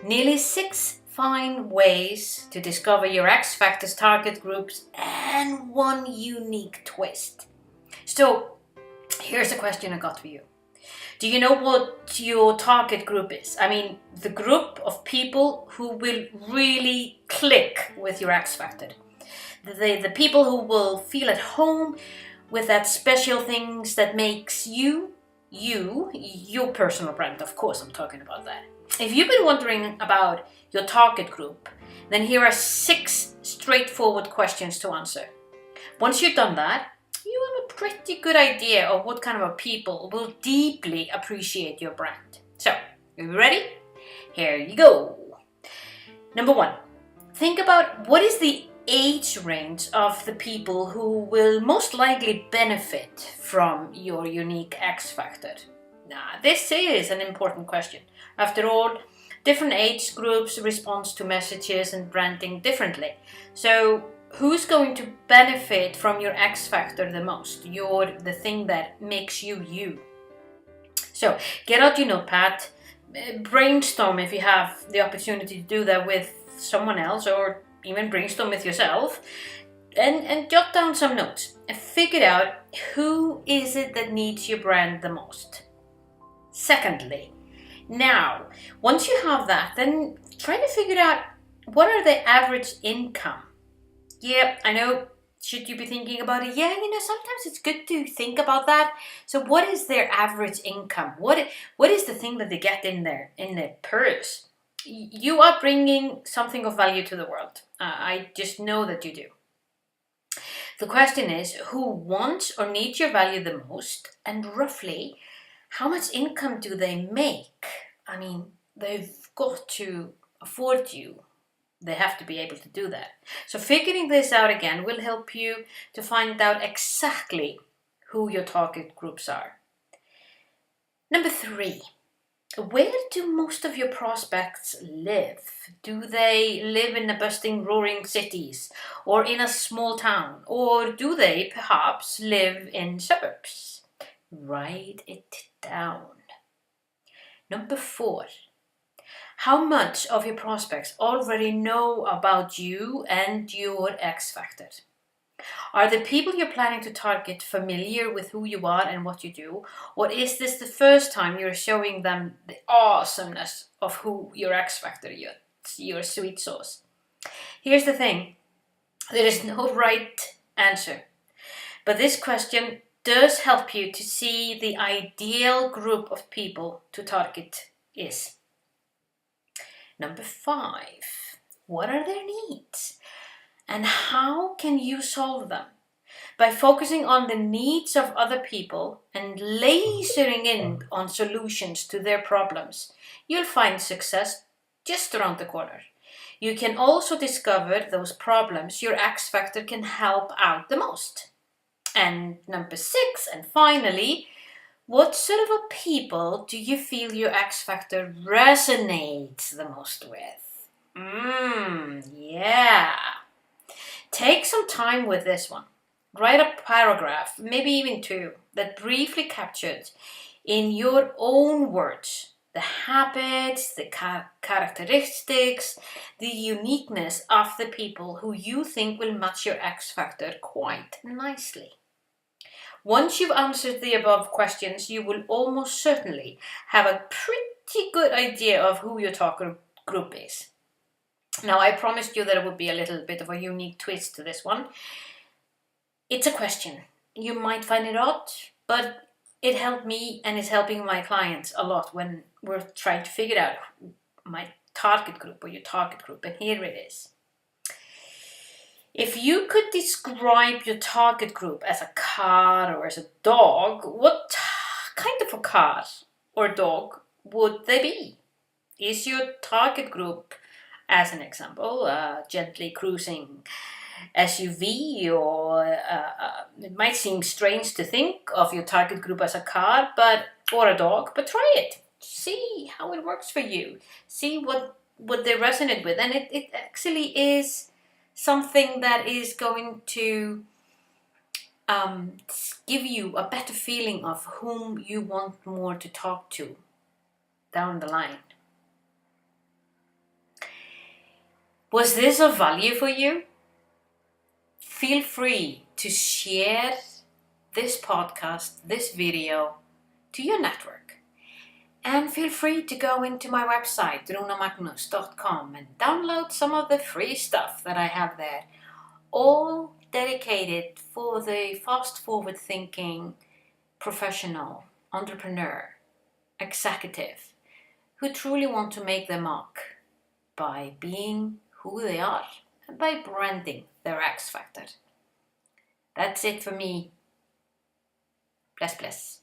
Nearly 6 fine ways to discover your X Factor's target groups and one unique twist. So, here's a question I got for you. Do you know what your target group is? I mean, the group of people who will really click with your X Factor. The people who will feel at home with that special things that makes you, your personal brand. Of course, I'm talking about that. If you've been wondering about your target group, then here are 6 straightforward questions to answer. Once you've done that, you have a pretty good idea of what kind of people will deeply appreciate your brand. So, are you ready? Here you go. Number 1, think about what is the age range of the people who will most likely benefit from your unique X Factor. Now, this is an important question. After all, different age groups respond to messages and branding differently. So, who's going to benefit from your X Factor the most? The thing that makes you you. So, get out your notepad, brainstorm if you have the opportunity to do that with someone else, or even brainstorm with yourself, and jot down some notes and figure out who is it that needs your brand the most. Secondly, now, once you have that, then try to figure out what are the average income. Yeah, I know, should you be thinking about it? Yeah, sometimes it's good to think about that. So what is their average income? What is the thing that they get in their purse? You are bringing something of value to the world. I just know that you do. The question is, who wants or needs your value the most, and roughly how much income do they make? I mean, they've got to afford you. They have to be able to do that. So figuring this out again will help you to find out exactly who your target groups are. Number 3, where do most of your prospects live? Do they live in the bustling, roaring cities or in a small town? Or do they perhaps live in suburbs? Write it down. Number 4, how much of your prospects already know about you and your X Factor? Are the people you're planning to target familiar with who you are and what you do? Or is this the first time you're showing them the awesomeness of who your X Factor, your sweet sauce? Here's the thing. There is no right answer. But this question does help you to see the ideal group of people to target is. Number 5, what are their needs? And how can you solve them? By focusing on the needs of other people and lasering in on solutions to their problems, you'll find success just around the corner. You can also discover those problems your X Factor can help out the most. And number 6, and finally, what sort of a people do you feel your X Factor resonates the most with? Yeah. Take some time with this one. Write a paragraph, maybe even 2, that briefly captures in your own words the habits, the characteristics, the uniqueness of the people who you think will match your X Factor quite nicely. Once you've answered the above questions, you will almost certainly have a pretty good idea of who your target group is. Now, I promised you that it would be a little bit of a unique twist to this one. It's a question. You might find it odd, but it helped me and is helping my clients a lot when we're trying to figure out my target group or your target group. And here it is. If you could describe your target group as a car or as a dog, what kind of a car or dog would they be? Is your target group, as an example, a gently cruising SUV, or it might seem strange to think of your target group as a car or a dog, but try it. See how it works for you. See what they resonate with. And it actually is something that is going to give you a better feeling of whom you want more to talk to down the line. Was this of value for you? Feel free to share this podcast, this video to your network. And feel free to go into my website, runamagnus.com, and download some of the free stuff that I have there, all dedicated for the fast-forward thinking professional, entrepreneur, executive, who truly want to make their mark by being who they are and by branding their X factor. That's it for me. Bless, bless.